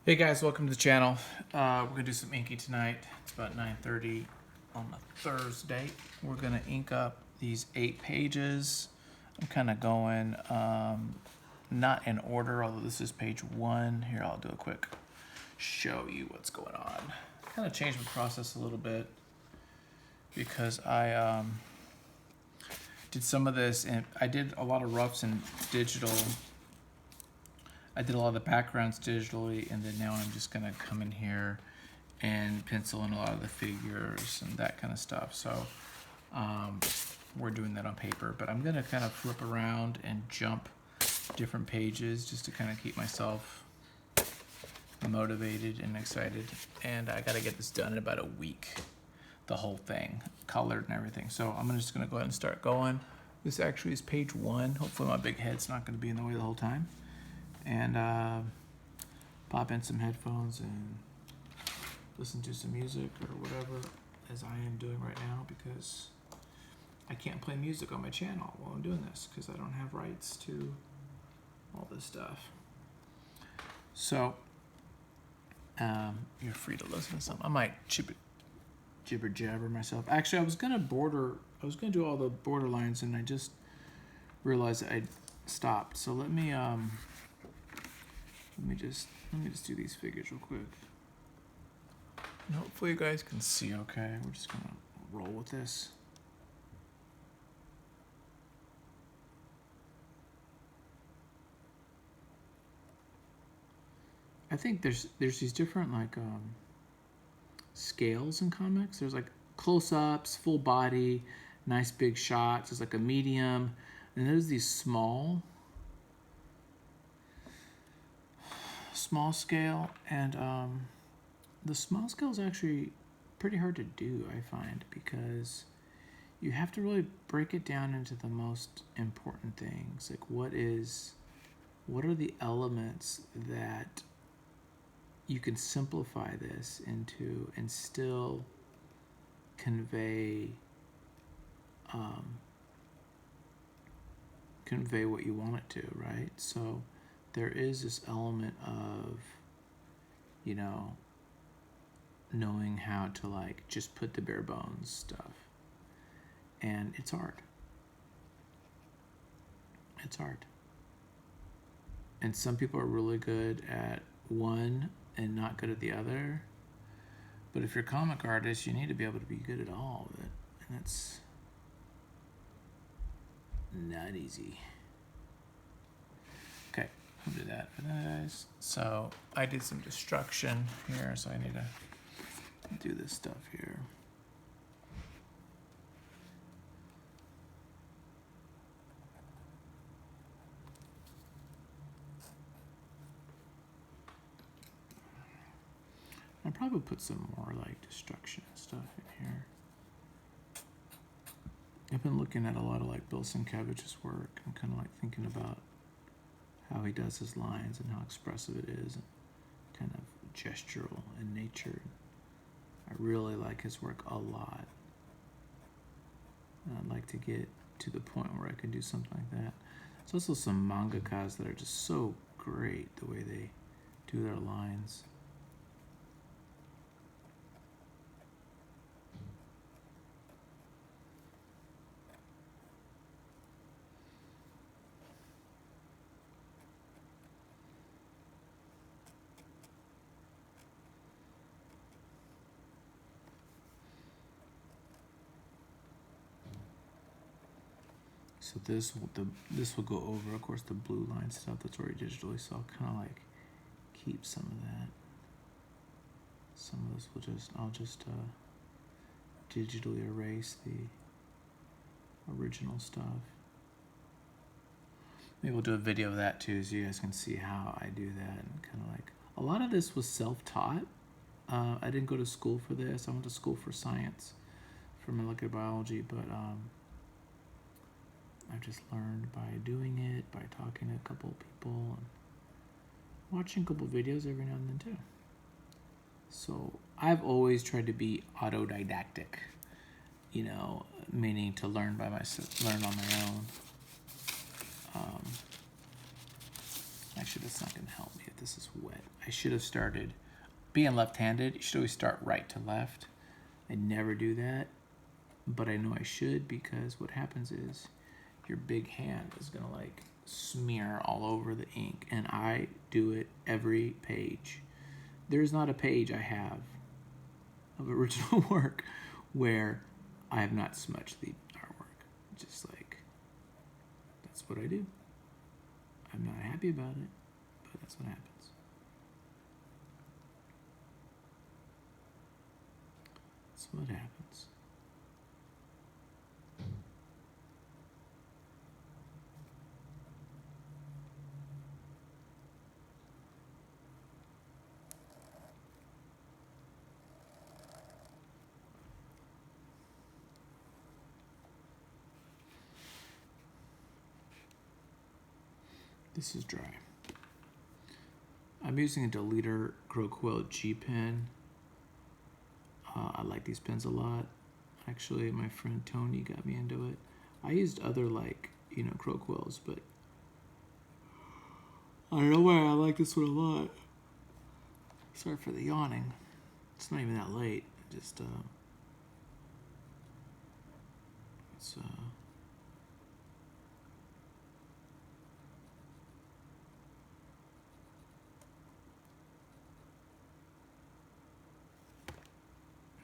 Hey guys, welcome to the channel. We're gonna do some inking tonight. It's about 9:30 on a Thursday. We're gonna ink up these 8 pages. I'm kind of going not in order, although this is page 1. Here, I'll do a quick show you what's going on. Kind of changed my process a little bit because I did some of this, and I did a lot of roughs in digital. I did a lot of the backgrounds digitally, and then now I'm just gonna come in here and pencil in a lot of the figures and that kind of stuff. So we're doing that on paper, but I'm gonna kind of flip around and jump different pages just to kind of keep myself motivated and excited. And I gotta get this done in about a week, the whole thing, colored and everything. So I'm just gonna go ahead and start going. This actually is page 1. Hopefully my big head's not gonna be in the way the whole time. And pop in some headphones and listen to some music or whatever, as I am doing right now, because I can't play music on my channel while I'm doing this because I don't have rights to all this stuff. So you're free to listen to something. I might jibber jabber myself. Actually, I was gonna do all the border lines, and I just realized that I'd stopped. So let me just do these figures real quick. And hopefully you guys can see okay. We're just gonna roll with this. I think there's these different scales in comics. There's like close-ups, full body, nice big shots. There's like a medium, and there's these small scale, and the small scale is actually pretty hard to do, I find, because you have to really break it down into the most important things. Like what are the elements that you can simplify this into and still convey what you want it to, right? So there is this element of, knowing how to just put the bare bones stuff. And it's hard. It's hard. And some people are really good at one and not good at the other. But if you're a comic artist, you need to be able to be good at all of it. And that's not easy. Okay, I'll do that for that, guys. So I did some destruction here, so I need to do this stuff here. I'll probably put some more destruction and stuff in here. I've been looking at a lot of Bill Sienkiewicz's work and kind of thinking about how he does his lines and how expressive it is, and kind of gestural in nature. I really like his work a lot. And I'd like to get to the point where I can do something like that. There's also some mangakas that are just so great the way they do their lines. So this will go over, of course, the blue line stuff that's already digitally. So I'll kind of keep some of that. Some of this I'll just digitally erase the original stuff. Maybe we'll do a video of that too, so you guys can see how I do that. And kind of a lot of this was self-taught. I didn't go to school for this. I went to school for science, for molecular biology, but I've just learned by doing it, by talking to a couple of people, and watching a couple of videos every now and then too. So I've always tried to be autodidactic, meaning to learn on my own. Actually, that's not going to help me if this is wet. I should have started, being left-handed, you should always start right to left. I never do that, but I know I should, because what happens is your big hand is going to like smear all over the ink, and I do it every page. There's not a page I have of original work where I have not smudged the artwork. Just like, that's what I do. I'm not happy about it, but that's what happens. That's what happens. This is dry. I'm using a Deleter Crow G pen. I like these pens a lot. Actually, my friend Tony got me into it. I used other Crow Quills, but I don't know why I like this one a lot. Sorry for the yawning. It's not even that late. Just it's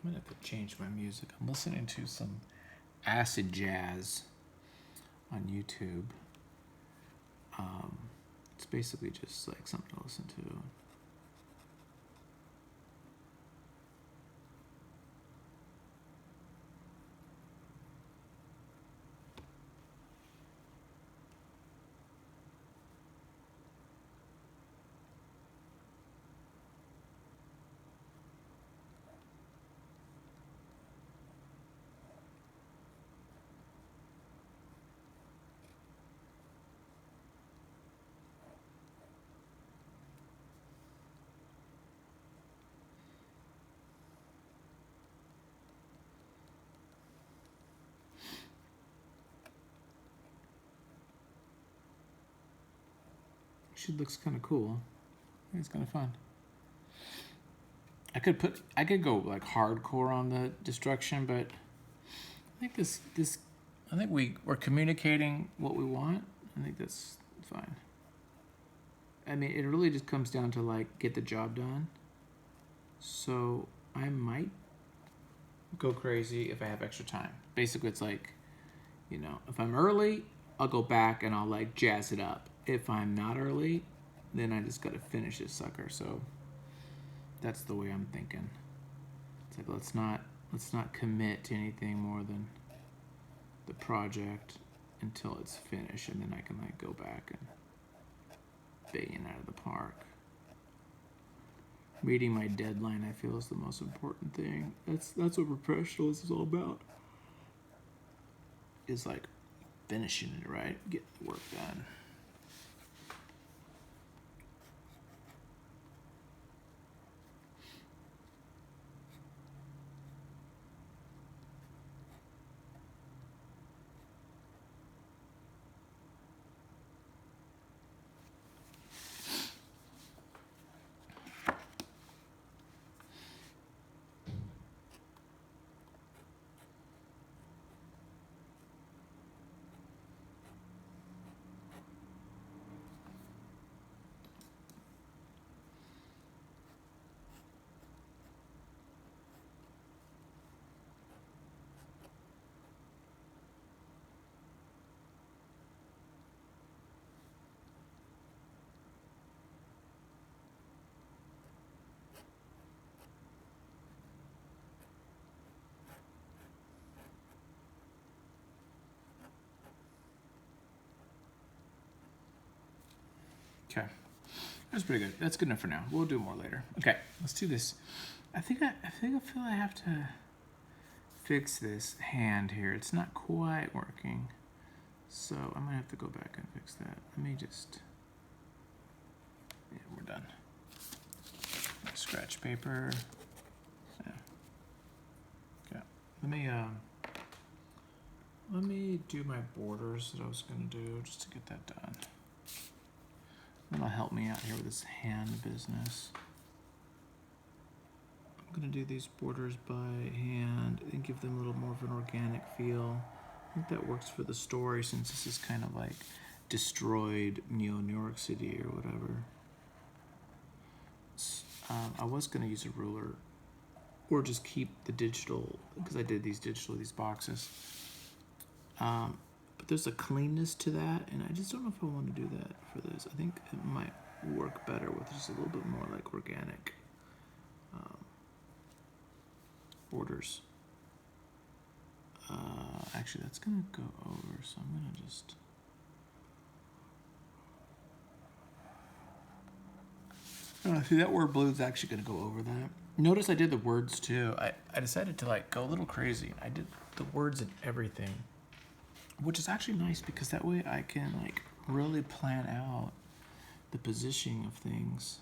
I'm gonna have to change my music. I'm listening to some acid jazz on YouTube. It's basically just like something to listen to. She looks kind of cool. I think it's kind of fun. I could go like hardcore on the destruction, but I think I think we're communicating what we want. I think that's fine. I mean, it really just comes down to like get the job done. So I might go crazy if I have extra time. Basically, it's like, if I'm early, I'll go back and I'll like jazz it up. If I'm not early, then I just gotta finish this sucker. So that's the way I'm thinking. It's like let's not commit to anything more than the project until it's finished, and then I can like go back and bang it out of the park. Meeting my deadline, I feel, is the most important thing. That's what professionalism is all about. Is like finishing it right, getting the work done. Okay, that's pretty good. That's good enough for now. We'll do more later. Okay, let's do this. I feel I have to fix this hand here. It's not quite working, so I might have to go back and fix that. Let me just. Yeah, we're done. Scratch paper. Yeah. Okay. Let me do my borders that I was gonna do just to get that done. That'll help me out here with this hand business. I'm gonna do these borders by hand and give them a little more of an organic feel. I think that works for the story since this is kind of like destroyed New York City or whatever. I was gonna use a ruler or just keep the digital because I did these boxes. But there's a cleanness to that, and I just don't know if I want to do that for this. I think it might work better with just a little bit more like organic borders. Actually, that's gonna go over, so I'm gonna just. See, that word blue is actually gonna go over that. Notice I did the words too. I decided to like go a little crazy. I did the words and everything, which is actually nice because that way I can like really plan out the positioning of things,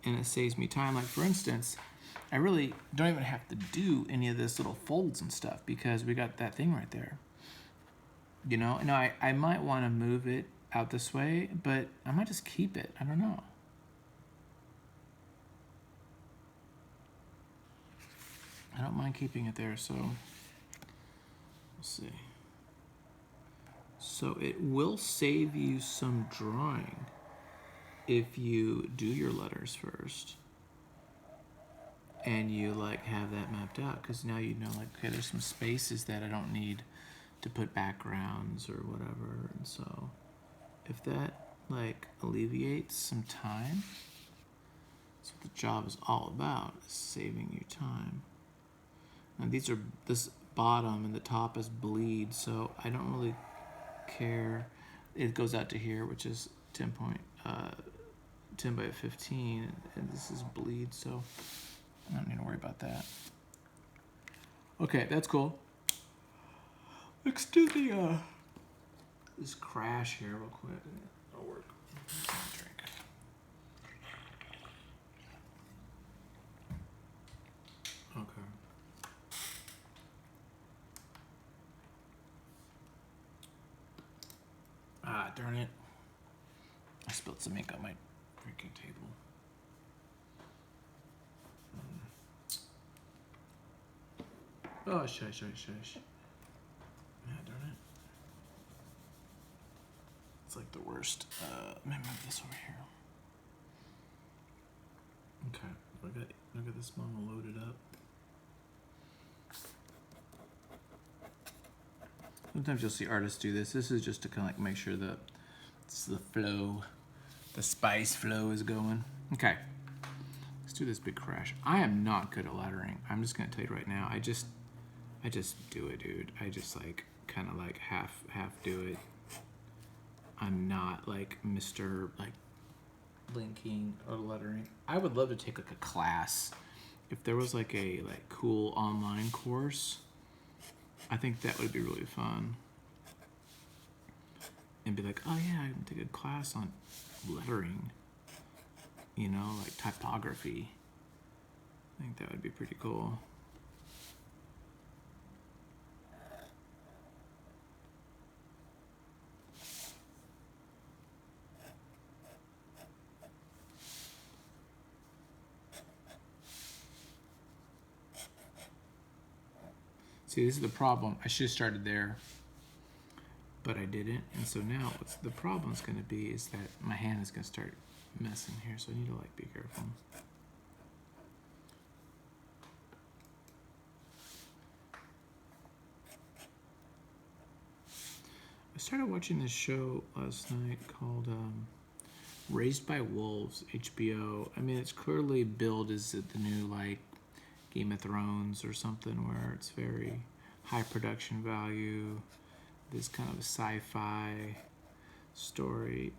and it saves me time. Like for instance, I really don't even have to do any of this little folds and stuff because we got that thing right there. You know, and I might want to move it out this way, but I might just keep it. I don't know. I don't mind keeping it there, so let's see. So it will save you some drawing if you do your letters first and you like have that mapped out, because now you know like, okay, there's some spaces that I don't need to put backgrounds or whatever. And so if that like alleviates some time, that's what the job is all about, is saving you time. Now these are, this bottom and the top is bleed, so I don't really care. It goes out to here, which is 10 by 15, and this is bleed, so I don't need to worry about that. Okay, that's cool. Let's do the this crash here real quick. It'll work. Drink. Okay. Ah, darn it. I spilled some ink on my freaking table. Oh, shush. Yeah, darn it. It's like the worst. Let me move this over here. Okay, look at this mama loaded up. Sometimes you'll see artists do this. This is just to kind of like make sure that it's the flow, the spice flow is going. Okay, let's do this big crash. I am not good at lettering. I'm just gonna tell you right now. I just do it, dude. I just like kind of like half do it. I'm not like Mr. like blinking or lettering. I would love to take like a class. If there was like a like cool online course, I think that would be really fun. And be like, oh yeah, I can take a class on lettering, you know, like typography. I think that would be pretty cool. See, this is the problem. I should have started there, but I didn't. And so now what's the problem is going to be is that my hand is going to start messing here. So I need to like be careful. I started watching this show last night called Raised by Wolves, HBO. I mean, it's clearly billed as the new like Game of Thrones or something where it's very high production value, this kind of a sci-fi story.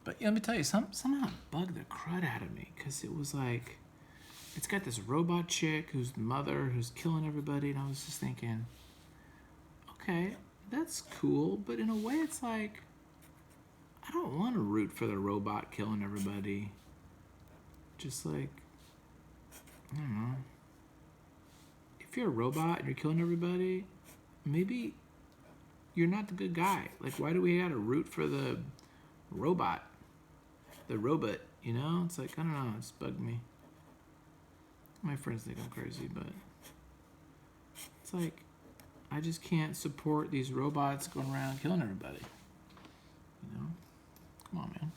But let me tell you, somehow it bugged the crud out of me because it was like, it's got this robot chick who's the mother who's killing everybody, and I was just thinking, okay, that's cool, but in a way it's like, I don't want to root for the robot killing everybody. Just like, I don't know. If you're a robot and you're killing everybody, maybe you're not the good guy. Like, why do we gotta root for the robot? The robot, you know? It's like, I don't know, it's bugged me. My friends think I'm crazy, but it's like, I just can't support these robots going around killing everybody. You know? Come on, man.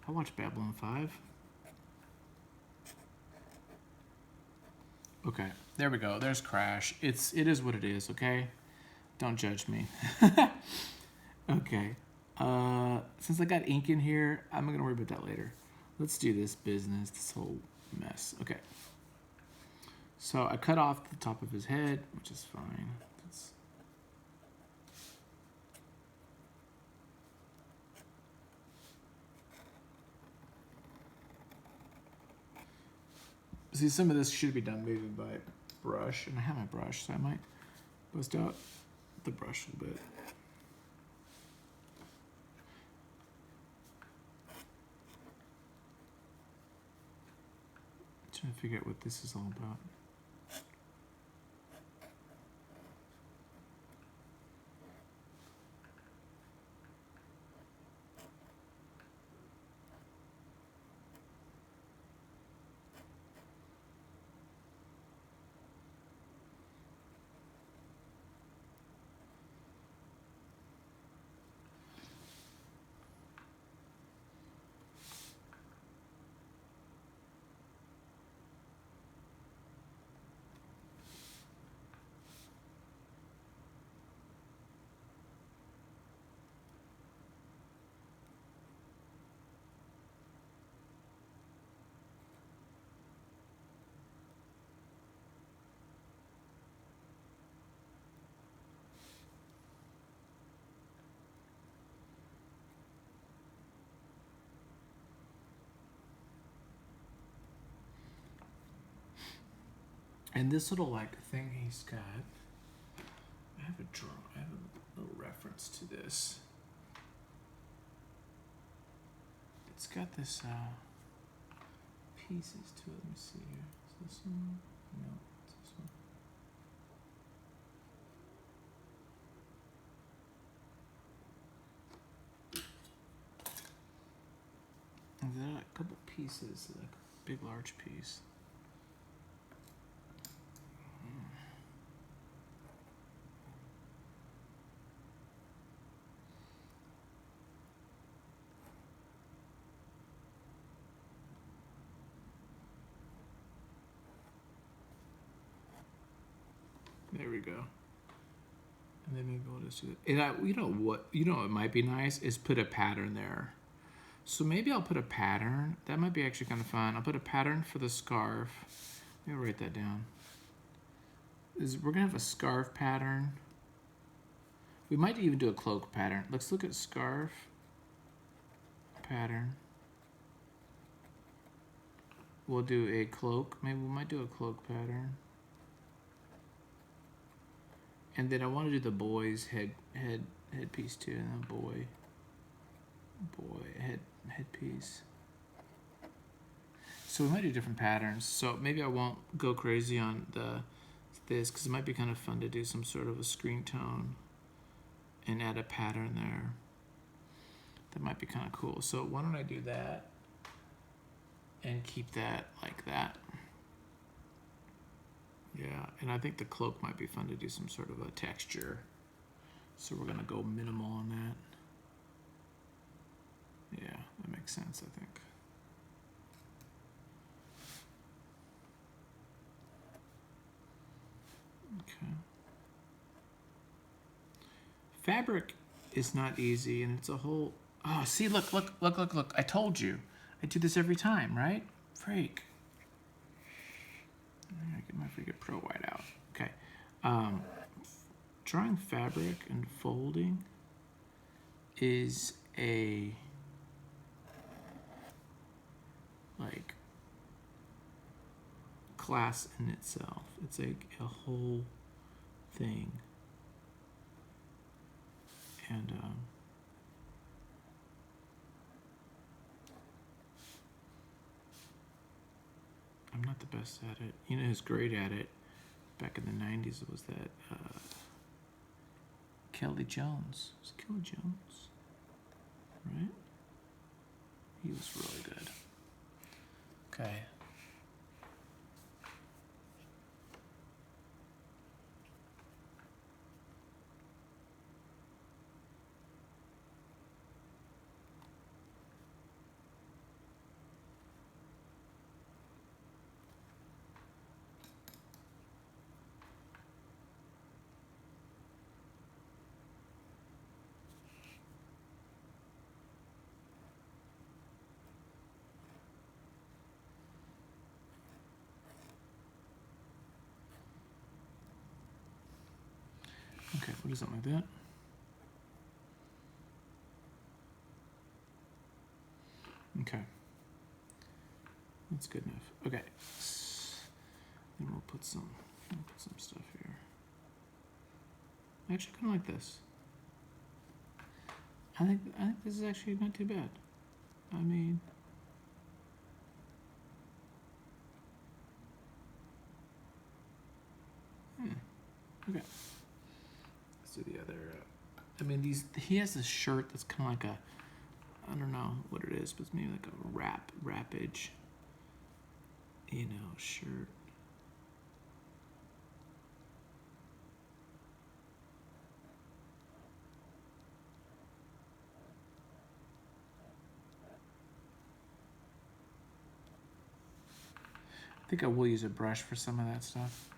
I watched Babylon 5. Okay, there we go. There's Crash. It is what it is, okay? Don't judge me. Okay. Since I got ink in here, I'm going to worry about that later. Let's do this business, this whole mess. Okay. So I cut off the top of his head, which is fine. See, some of this should be done maybe by brush, and I have my brush, so I might bust out the brush a little bit. Trying to figure out what this is all about. And this little like thing he's got, I have a little reference to this. It's got this pieces to it. Let me see here. Is this one? No, it's this one. And there are a couple pieces, like a big large piece. There we go. And then maybe we'll just do it. And you know what might be nice is put a pattern there. So maybe I'll put a pattern. That might be actually kind of fun. I'll put a pattern for the scarf. Let me write that down. We're gonna have a scarf pattern. We might even do a cloak pattern. Let's look at scarf pattern. We'll do a cloak. Maybe we might do a cloak pattern. And then I want to do the boy's headpiece too. And then boy headpiece. So we might do different patterns. So maybe I won't go crazy on this because it might be kind of fun to do some sort of a screen tone and add a pattern there. That might be kind of cool. So why don't I do that and keep that like that. Yeah, and I think the cloak might be fun to do some sort of a texture. So we're gonna go minimal on that. Yeah, that makes sense, I think. Okay. Fabric is not easy, and it's a whole. Oh, see, look! I told you, I do this every time, right? Freak. I get my freaking Pro White out. Okay. Drawing fabric and folding is a like class in itself. It's like a whole thing. And I'm not the best at it. Who's great at it back in the 90s was that Kelly Jones. Was it Kelly Jones? Right? He was really good. Okay. Okay, we'll do something like that. Okay. That's good enough. Okay. Then we'll put some stuff here. I actually kind of like this. I think this is actually not too bad. I mean, okay. Let's do the other. I mean, he has this shirt that's kind of like a, I don't know what it is, but it's maybe like a wrappage, shirt. I think I will use a brush for some of that stuff.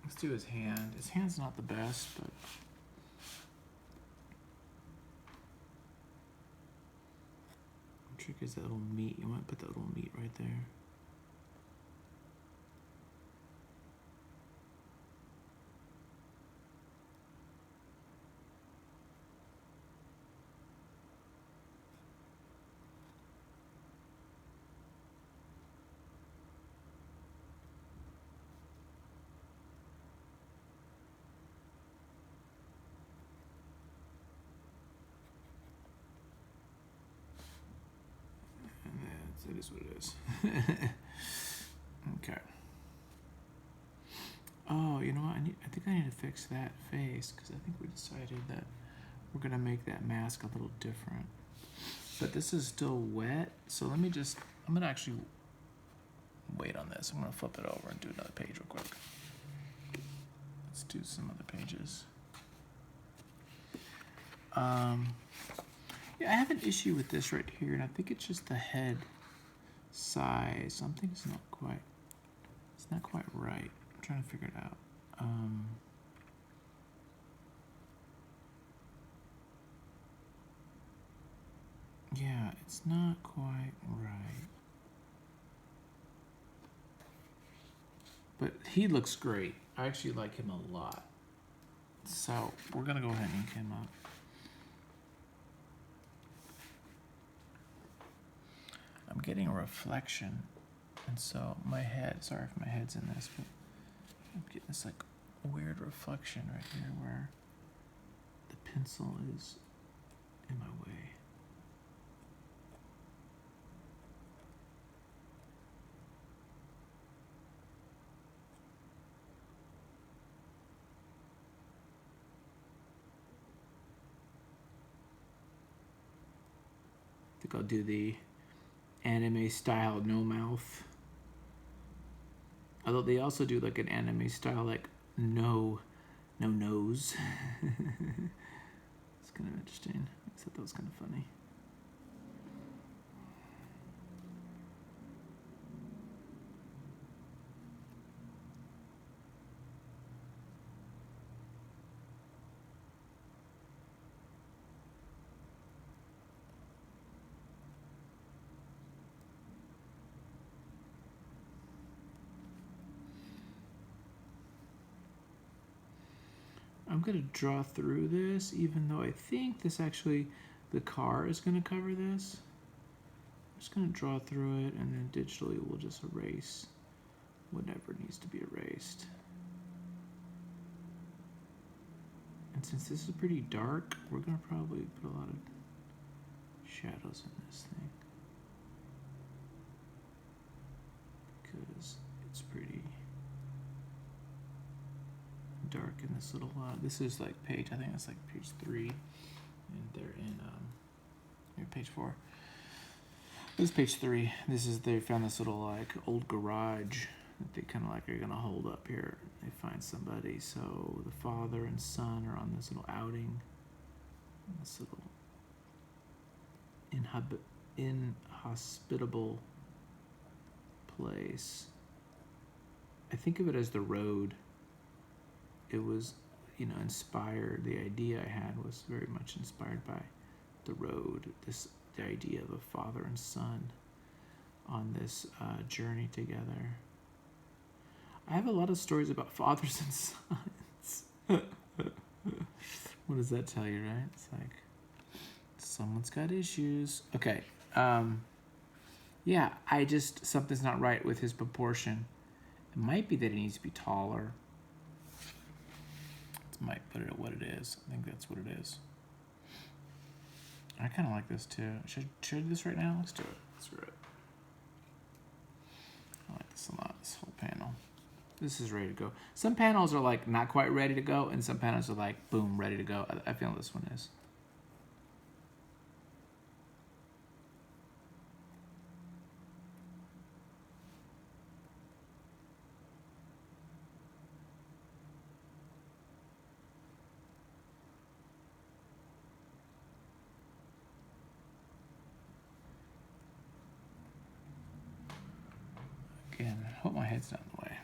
Let's do his hand. His hand's not the best, but the trick is that little meat. You want to put that little meat right there. It is what it is. Okay. Oh, you know what? I think I need to fix that face because I think we decided that we're gonna make that mask a little different. But this is still wet, so I'm gonna actually wait on this. I'm gonna flip it over and do another page real quick. Let's do some other pages. Yeah, I have an issue with this right here, and I think it's just the head size. Something is not quite right. I'm trying to figure it out. Yeah, it's not quite right. But he looks great. I actually like him a lot. So we're gonna go ahead and ink him up. I'm getting a reflection, and so sorry if my head's in this, but I'm getting this like weird reflection right here where the pencil is in my way. I think I'll do the anime style no mouth. Although they also do like an anime style like no nose. It's kind of interesting. I thought that was kind of funny. I'm going to draw through this, even though I think the car is going to cover this. I'm just going to draw through it, and then digitally we'll just erase whatever needs to be erased. And since this is pretty dark, we're going to probably put a lot of shadows in this thing, because it's pretty dark in this little, this is like page, I think that's like page 3, and they're in, page 4. This is page 3. They found this little like old garage that they kind of like are gonna hold up here. They find somebody, so the father and son are on this little outing, this little inhospitable place. I think of it as the road. It was, inspired. The idea I had was very much inspired by the road. The idea of a father and son on this journey together. I have a lot of stories about fathers and sons. What does that tell you, right? It's like someone's got issues. Okay. Yeah, something's not right with his proportion. It might be that it needs to be taller. Might put it at what it is. I think that's what it is. I kind of like this too. Should I do this right now? Let's do it. Screw it. I like this a lot, this whole panel. This is ready to go. Some panels are like not quite ready to go, and some panels are like, boom, ready to go. I feel this one is. Again, I hope my head's not in the way.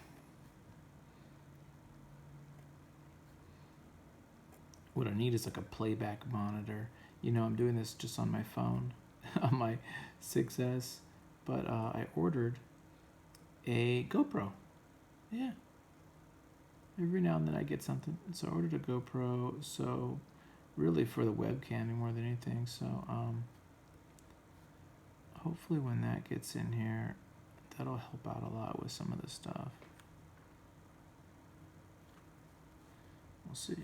What I need is like a playback monitor. I'm doing this just on my phone, on my 6S, but I ordered a GoPro. Yeah. Every now and then I get something. So I ordered a GoPro, so really for the webcamming more than anything. So hopefully when that gets in here, that'll help out a lot with some of this stuff. We'll see.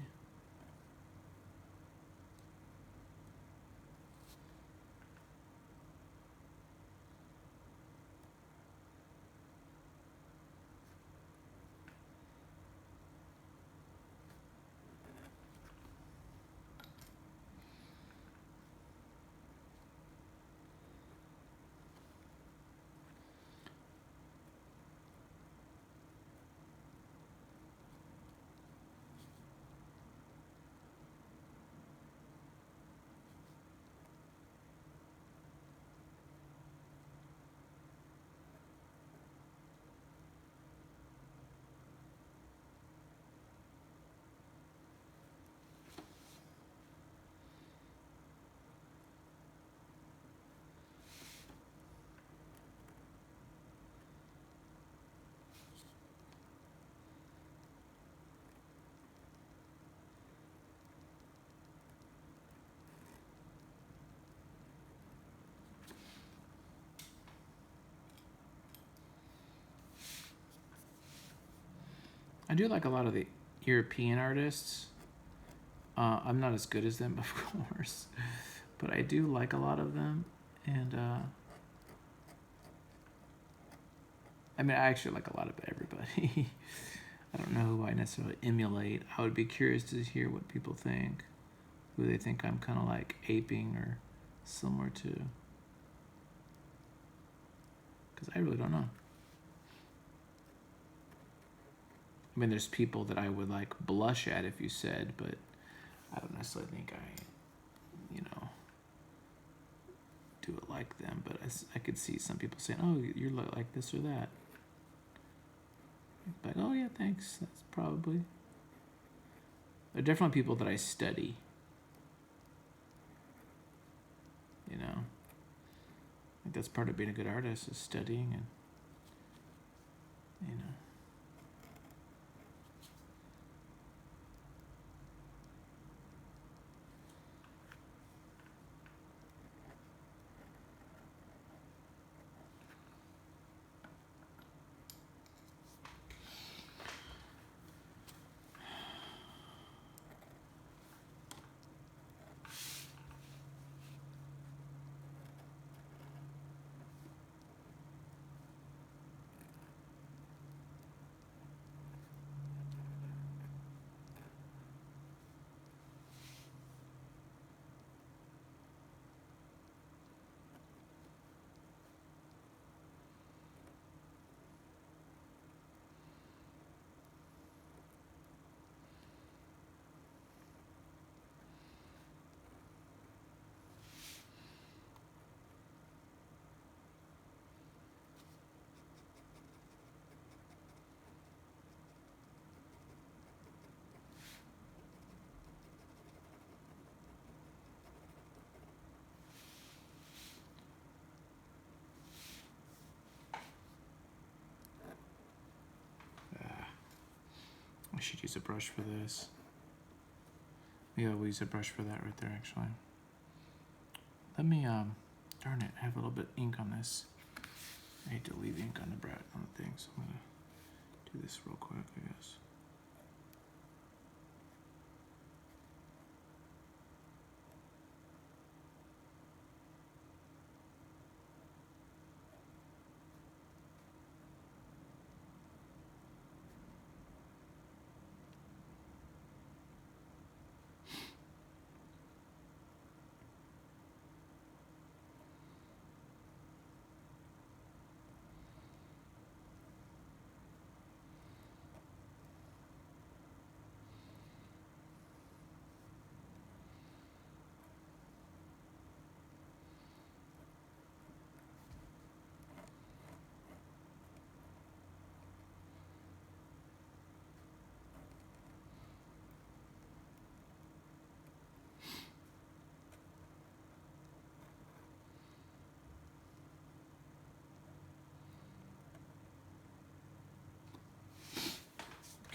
I do like a lot of the European artists. I'm not as good as them, of course, but I do like a lot of them. And I actually like a lot of everybody. I don't know who I necessarily emulate. I would be curious to hear what people think, who they think I'm kind of like aping or similar to. Because I really don't know. There's people that I would like blush at if you said, but I don't necessarily think I, do it like them. But I could see some people saying, "Oh, you're like this or that." But oh yeah, thanks. That's probably. There are definitely people that I study. I think that's part of being a good artist is studying and. should use a brush for this. Yeah, we'll use a brush for that right there, actually. Let me, darn it, I have a little bit of ink on this. I hate to leave ink on the thing, so I'm gonna do this real quick, I guess.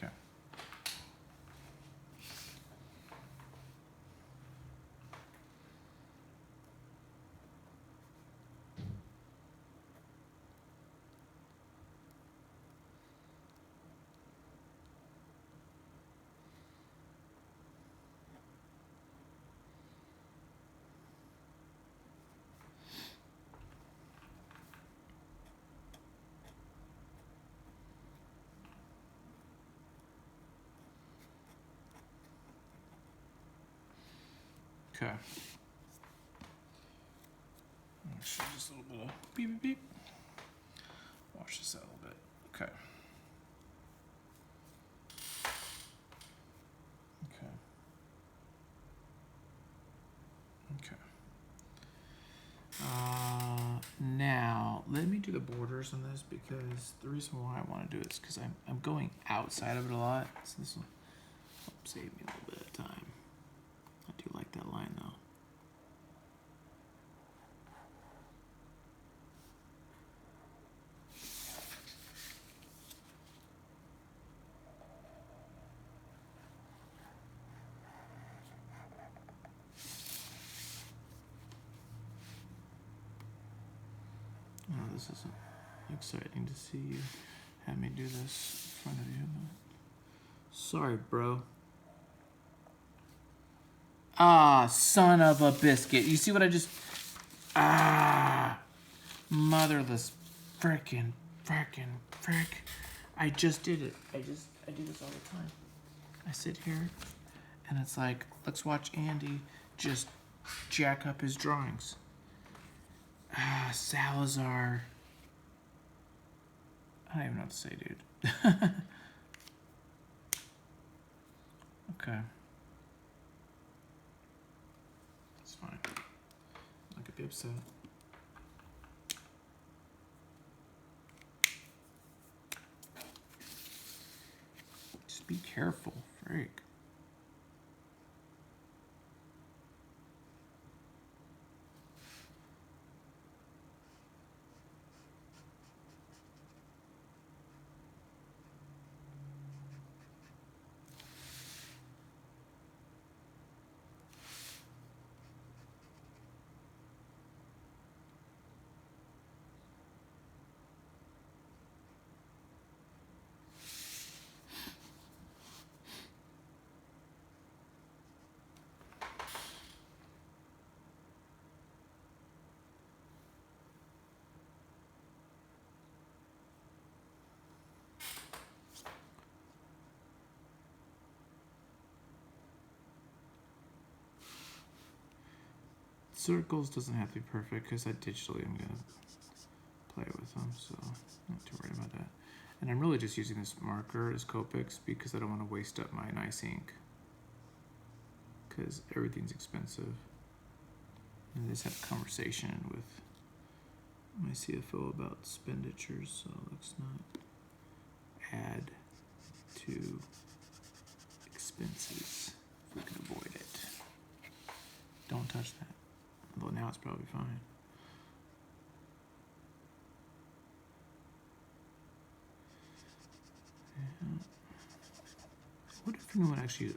Okay. Okay. Just a little bit of beep, beep, beep. Wash this out a little bit. Okay. Okay. Okay. Now, let me do the borders on this because the reason why I want to do it is because I'm going outside of it a lot. So this will help save me a little bit of time. I do like that line though. Oh, this is exciting to see you have me do this in front of you. Sorry, bro. Ah, son of a biscuit. You see what I just... Ah, motherless frick. I just did it. I do this all the time. I sit here and it's like, let's watch Andy just jack up his drawings. Ah, Salazar. I don't even know what to say, dude. Okay. It's fine. I could be upset. Just be careful, freak. Circles doesn't have to be perfect because I digitally am going to play with them, so I'm not too worried about that. And I'm really just using this marker as Copics because I don't want to waste up my nice ink because everything's expensive. And I just had a conversation with my CFO about expenditures, so let's not add to expenses if we can avoid it. Don't touch that. Although now it's probably fine. Yeah. what if anyone actually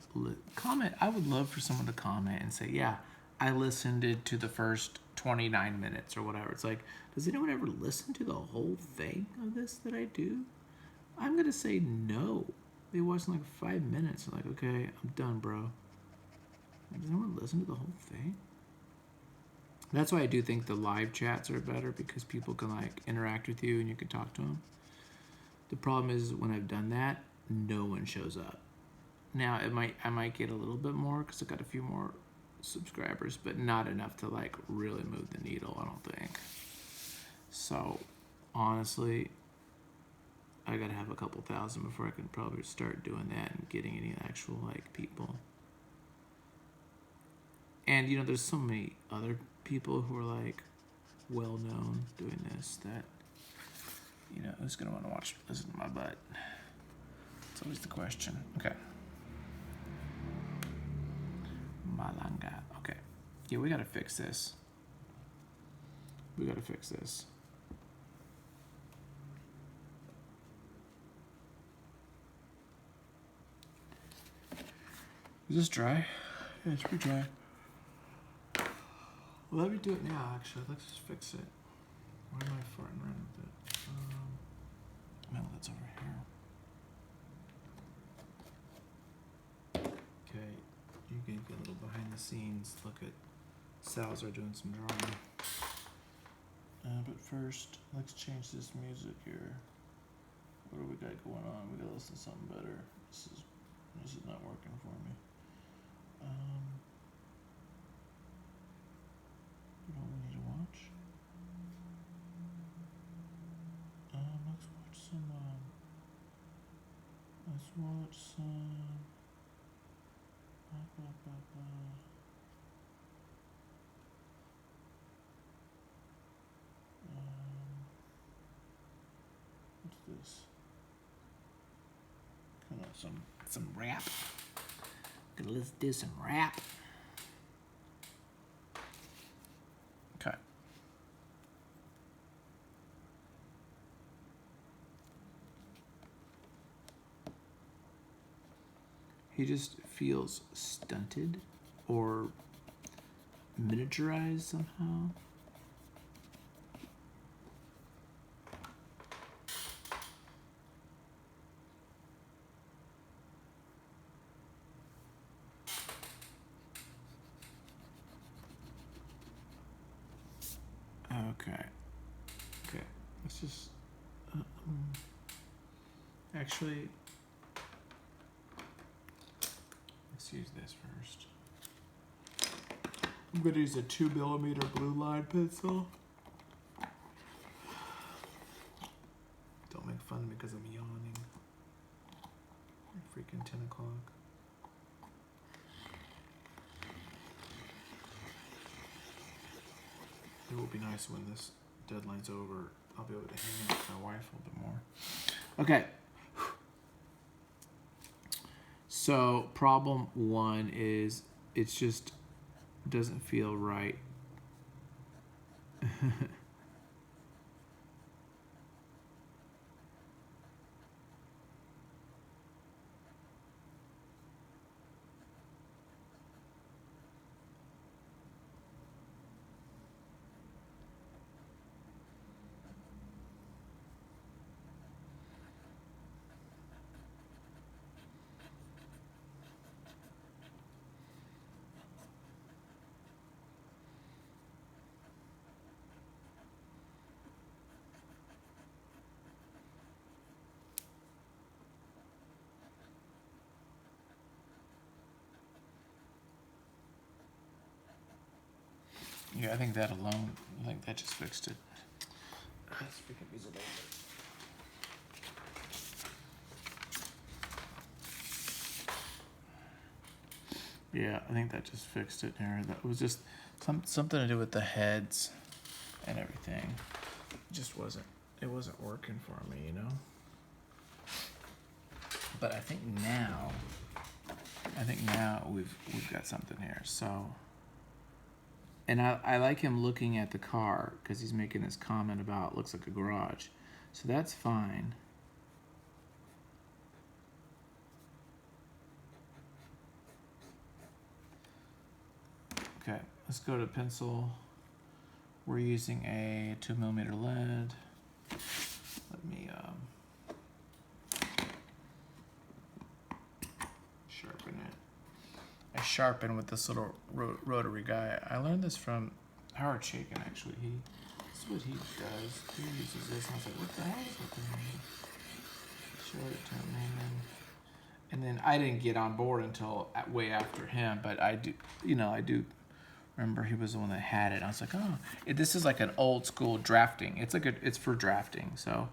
comment? I would love for someone to comment and say, yeah, I listened to the first 29 minutes or whatever. It's like, does anyone ever listen to the whole thing of this that I do? I'm going to say no. They watch like 5 minutes. I'm like, okay, I'm done, bro. Does anyone listen to the whole thing? That's why I do think the live chats are better, because people can like interact with you and you can talk to them. The problem is when I've done that, no one shows up. Now I might get a little bit more because I got a few more subscribers, but not enough to like really move the needle, I don't think. So honestly, I gotta have a couple thousand before I can probably start doing that and getting any actual like people. And you know, there's so many other people who are like well known doing this that, you know, who's gonna want to listen to my butt? It's always the question. Okay. Malanga. Okay. Yeah, we gotta fix this. Is this dry? Yeah, it's pretty dry. Well, let me do it now, actually. Let's just fix it. Why am I farting around with it? No, that's over here. Okay, you can get a little behind the scenes. Look at Salazar doing some drawing. But first, let's change this music here. What do we got going on? We gotta listen to something better. This is not working for me. You know what we need to watch? Let's watch some. What's this? Come on, some rap. Let's do some rap. Okay. He just feels stunted or miniaturized somehow. Okay. Let's just actually, let's use this first. I'm gonna use a 2mm blue line pencil. Don't make fun of me because I'm yawning. Freaking 10 o'clock. It will be nice when this deadline's over. I'll be able to hang out with my wife a little bit more. Okay. So problem one is it just doesn't feel right. Yeah, I think that alone, that just fixed it. Let's freaking use it over. Yeah, I think that just fixed it here. That was just something to do with the heads and everything. It wasn't working for me, you know? But I think now we've got something here. So, and I like him looking at the car because he's making this comment about looks like a garage. So that's fine. Okay, let's go to pencil. We're using a 2mm lead. Let me sharpen it. I sharpen with this little rotary guy. I learned this from Howard Chaykin, actually. This is what he does. He uses this, and I was like, what the hell is that thing? Showed it to him, and then I didn't get on board until way after him, but I do remember he was the one that had it. And I was like, oh, this is like an old school drafting. It's for drafting. So,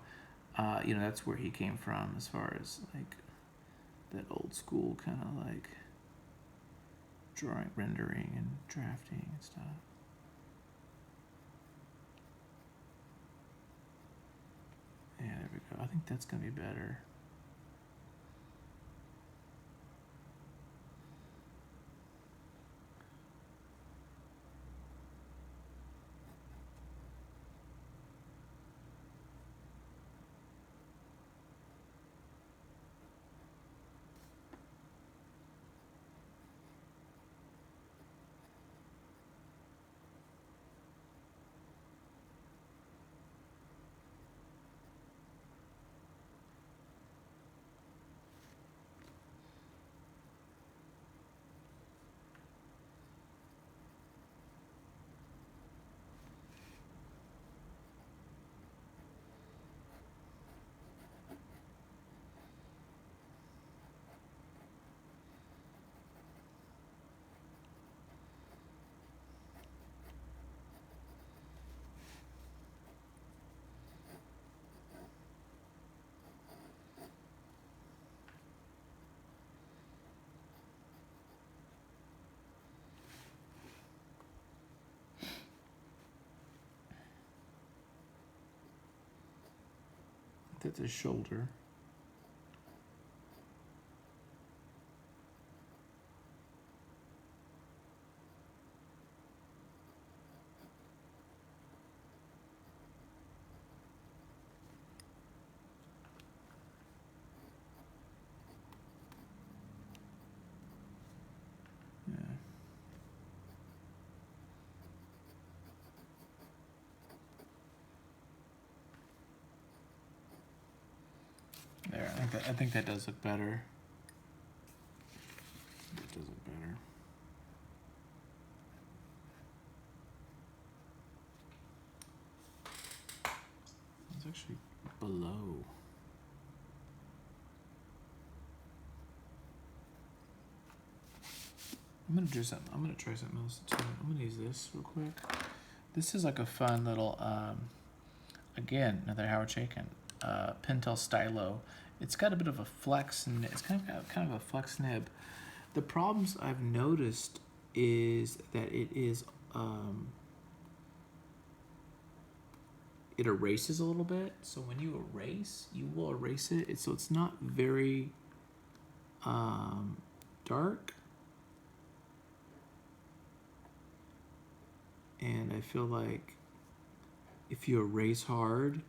that's where he came from as far as like that old school kind of like drawing, rendering, and drafting and stuff. Yeah, there we go. I think that's gonna be better. That's his shoulder. Yeah. There, I think that does look better. That does look better. It's actually below. I'm gonna try something else too. I'm gonna use this real quick. This is like a fun little, again, another Howard Chaykin, Pentel stylo. It's got a bit of a flex, and it's kind of a flex nib. The problems I've noticed is that it erases a little bit. So when you erase, you will erase it. So it's not very dark. And I feel like if you erase hard,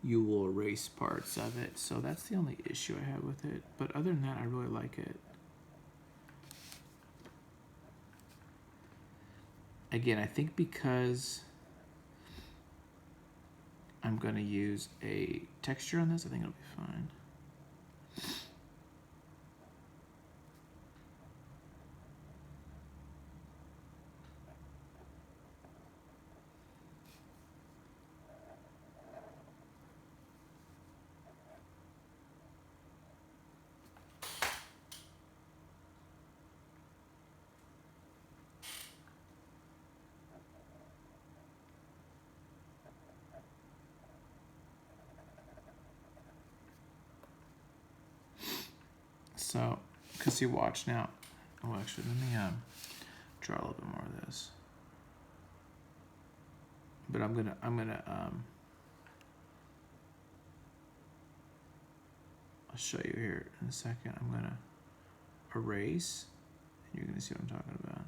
you will erase parts of it. So that's the only issue I have with it. But other than that, I really like it. Again, I think because I'm going to use a texture on this, I think it'll be fine. So, because you watch now. Oh, actually, let me draw a little bit more of this. But I'm gonna I'll show you here in a second. I'm gonna erase, and you're gonna see what I'm talking about.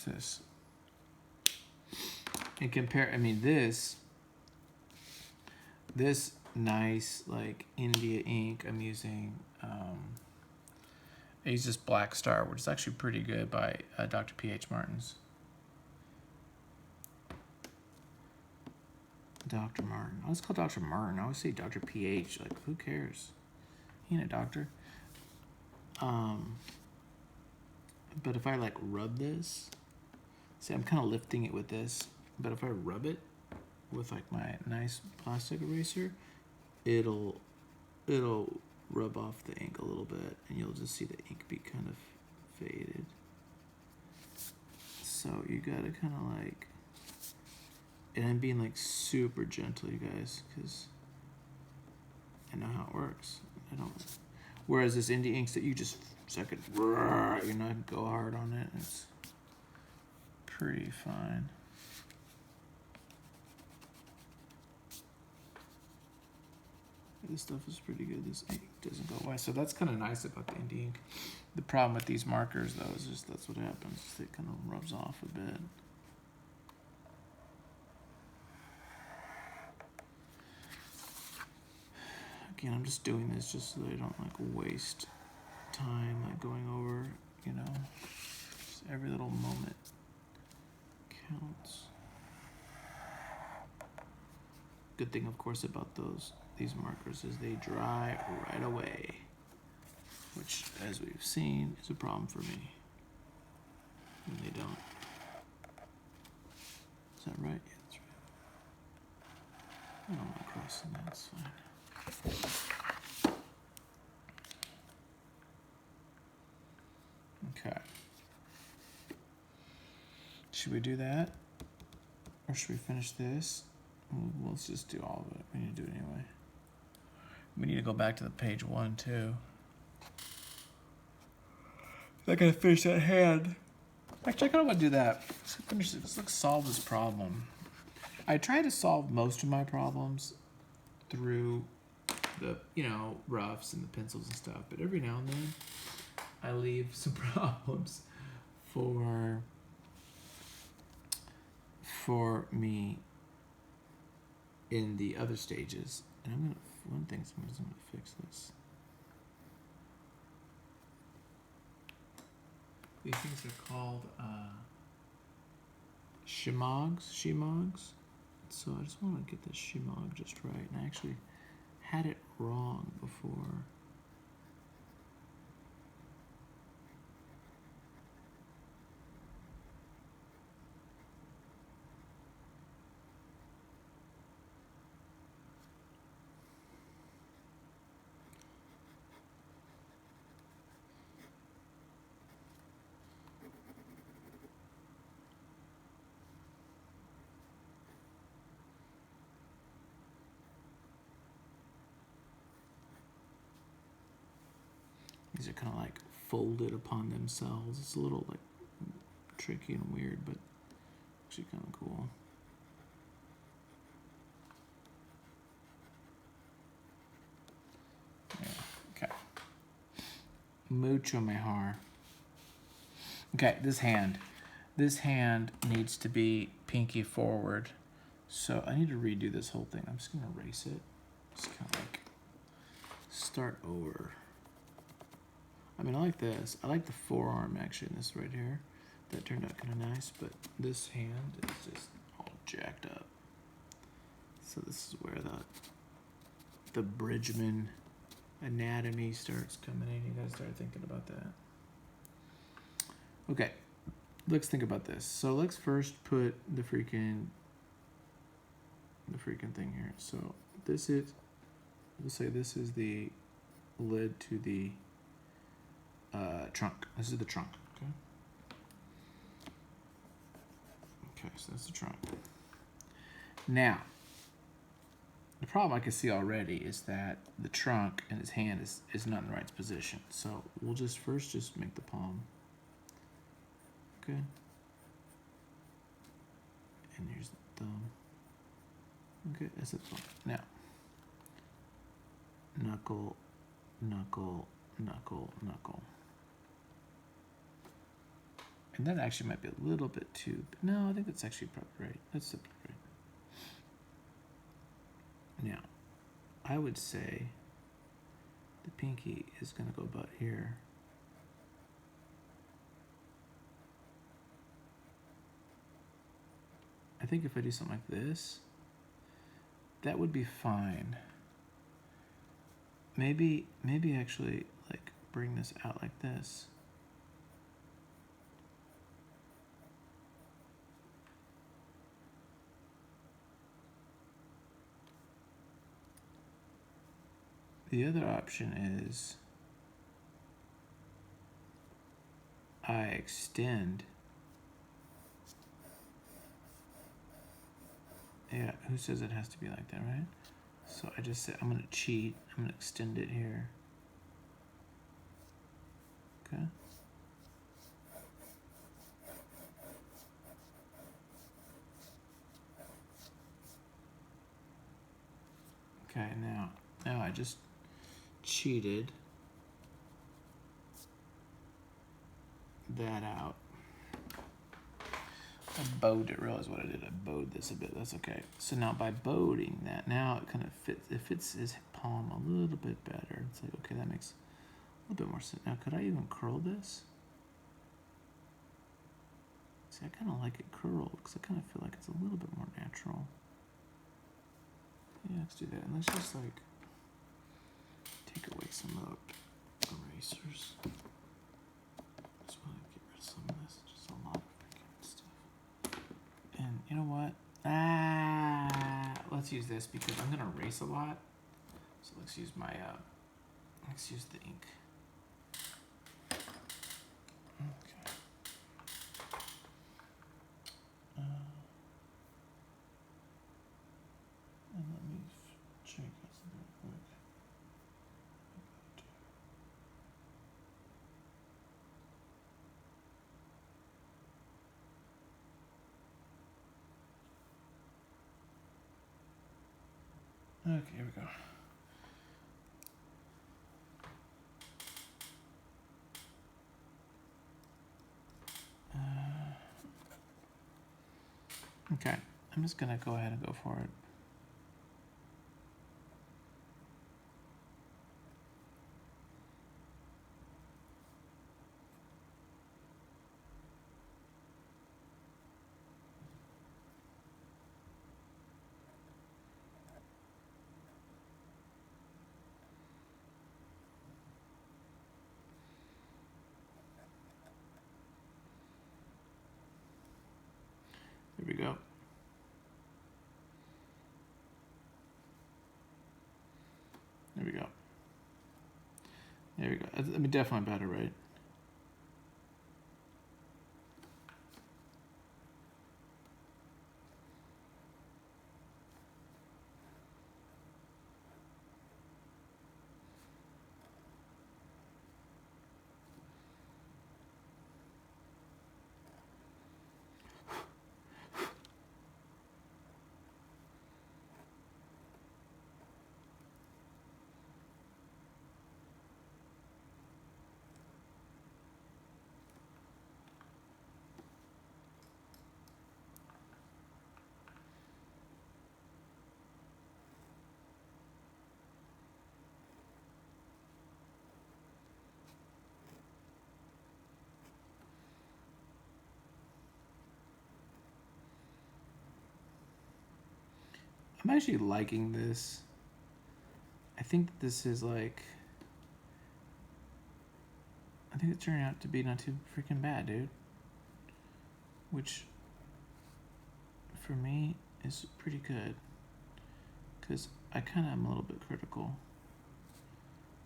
this? And compare, I mean, this nice, like, India ink I'm using, I use this Black Star, which is actually pretty good by Dr. P.H. Martin's. Dr. Martin. I always call Dr. Martin. I always say Dr. P.H. Like, who cares? He ain't a doctor. But if I, like, rub this, see, I'm kind of lifting it with this, but if I rub it with, like, my nice plastic eraser, it'll rub off the ink a little bit, and you'll just see the ink be kind of faded. So you gotta kind of like, and I'm being like super gentle, you guys, because I know how it works. I don't. Whereas this indie inks that you just second, you know, go hard on it. It's pretty fine. This stuff is pretty good. This ink doesn't go away. So that's kind of nice about the indie ink. The problem with these markers, though, is just that's what happens. It kind of rubs off a bit. Again, I'm just doing this just so that I don't like waste time like going over, you know, just every little moment counts. Good thing, of course, about these markers is they dry right away, which, as we've seen, is a problem for me when they don't. Is that right? Yeah, that's right. I don't want to cross that. That's fine. Okay. Should we do that? Or should we finish this? Well, let's just do all of it. We need to do it anyway. We need to go back to the page 1 too. I gotta finish that hand. Actually, I kind of want to do that. Let's finish this. Let's solve this problem. I try to solve most of my problems through the, you know, roughs and the pencils and stuff, but every now and then I leave some problems for me in the other stages. And I'm gonna, one thing is I'm gonna fix this. These things are called shimogs. So I just want to get this shimog just right. And I actually had it wrong before. These are kind of like folded upon themselves. It's a little like tricky and weird, but actually kind of cool. Yeah, okay. Mucho mejor. Okay, this hand. This hand needs to be pinky forward. So I need to redo this whole thing. I'm just going to erase it. Just kind of like start over. I mean, I like this. I like the forearm actually in this right here. That turned out kind of nice, but this hand is just all jacked up. So this is where the Bridgman anatomy starts coming in. You guys start thinking about that. Okay, let's think about this. So let's first put the freaking thing here. So this is, we'll say this is the lid to the trunk. This is the trunk. Okay. Okay, so that's the trunk. Now, the problem I can see already is that the trunk and his hand is not in the right position. So we'll just first make the palm. Okay. And here's the thumb. Okay, that's the thumb. Now, knuckle, knuckle, knuckle, knuckle. And that actually might be a little bit too, no, I think that's actually probably right. That's right. Now, I would say the pinky is going to go about here. I think if I do something like this, that would be fine. Maybe actually like bring this out like this. The other option is I extend. Yeah, who says it has to be like that, right? So I just say I'm going to cheat. I'm going to extend it here. Okay. Okay, now I just cheated that out. I bowed it. Realize what I did. I bowed this a bit. That's okay. So now by bowing that, now it kind of fits. It fits his palm a little bit better. It's like, okay, that makes a little bit more sense. Now, could I even curl this? See, I kind of like it curled because I kind of feel like it's a little bit more natural. Yeah, let's do that. And let's just like take away some of the erasers. Just want to get rid of some of this. Just a lot of freaking stuff. And you know what? Let's use this because I'm gonna erase a lot. So let's use my let's use the ink. Okay. And let me check out something real quick. Okay, here we go. Okay, I'm just gonna go ahead and go for it. There we go. There we go. There we go. I mean, definitely better, right? I'm actually liking this. I think this is like, I think it turned out to be not too freaking bad, dude. Which, for me, is pretty good. Because I kind of am a little bit critical.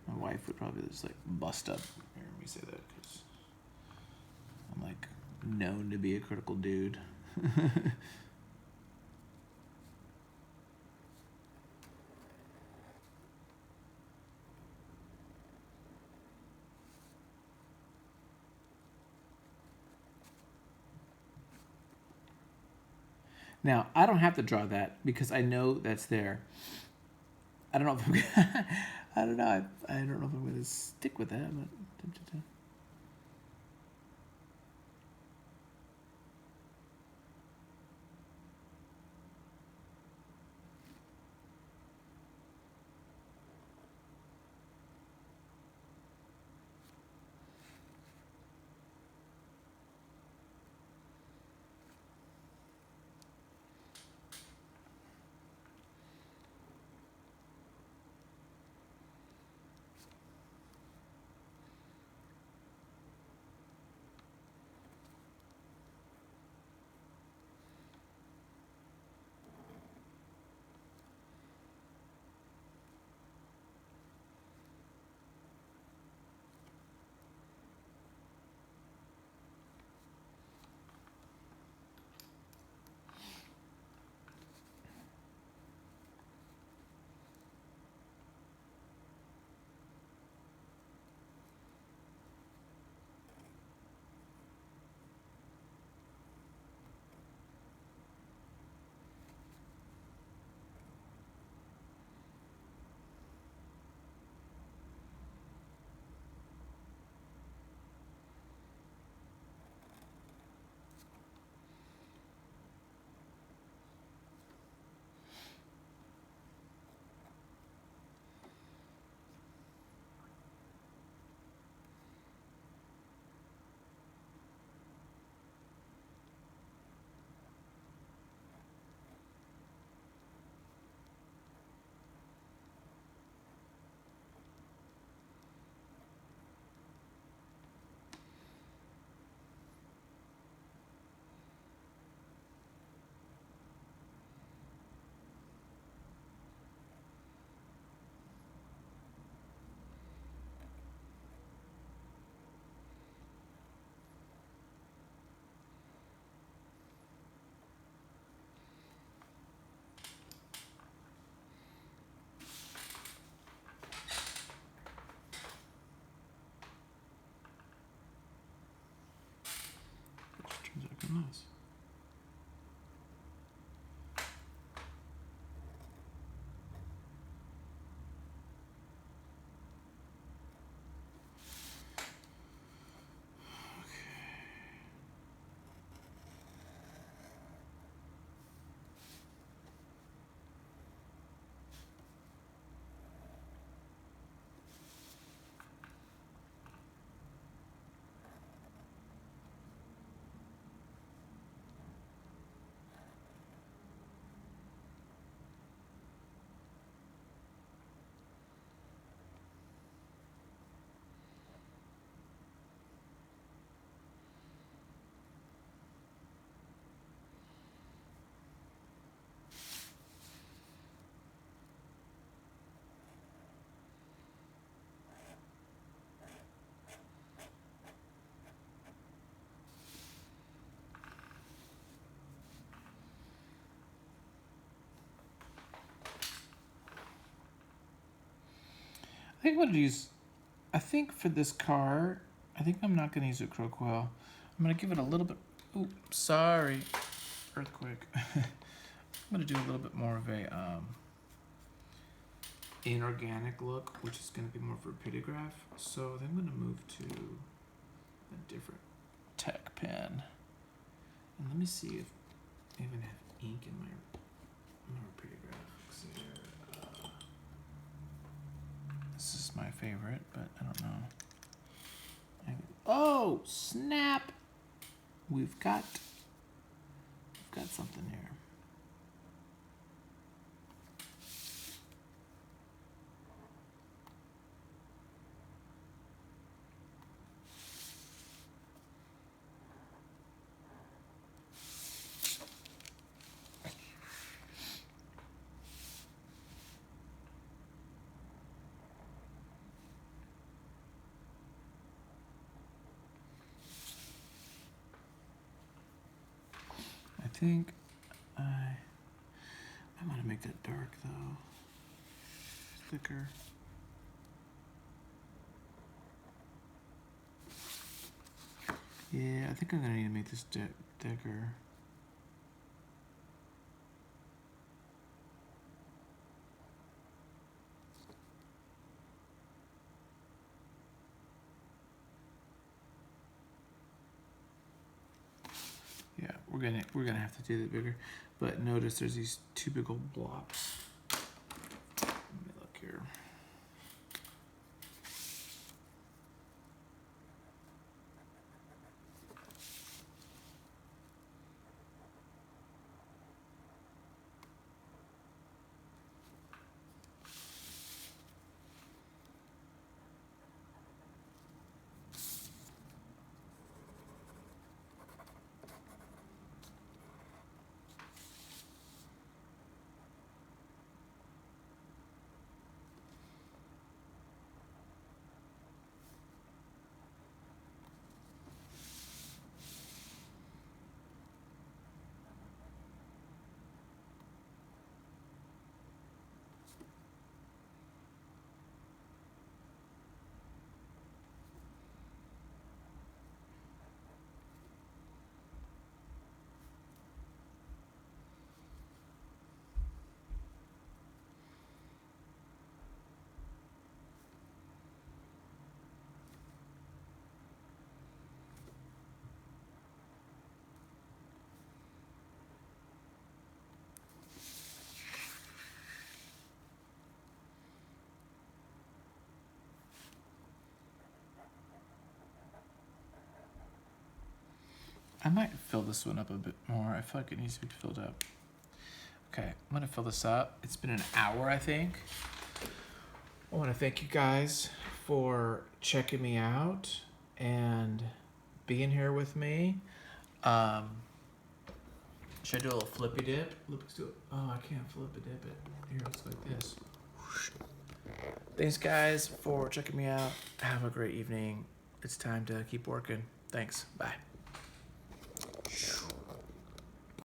My wife would probably just like bust up. Here, let me say that because I'm like known to be a critical dude. Now, I don't have to draw that because I know that's there. I don't know if I'm I don't know. I don't know if I'm going to stick with that, but Nice. I think I'm going to use, I think for this car, I think I'm not going to use a crow coil. I'm going to give it a little bit, oops, sorry, earthquake. I'm going to do a little bit more of a inorganic look, which is going to be more for a pitograph. So then I'm going to move to a different tech pen. And let me see if I even have ink in my pitograph. This is my favorite, but I don't know. Oh, snap! We've got something here. I think I'm gonna make that dark though. Thicker. Yeah, I think I'm gonna need to make this thicker. Yeah, we're gonna have to do that bigger. But notice there's these two big old blobs. Let me look here. I might fill this one up a bit more. I feel like it needs to be filled up. Okay, I'm gonna fill this up. It's been an hour, I think. I want to thank you guys for checking me out and being here with me. Should I do a little flippy dip? Let's do it. Oh, I can't flippy dip it. Here, it's like this. Thanks, guys, for checking me out. Have a great evening. It's time to keep working. Thanks. Bye.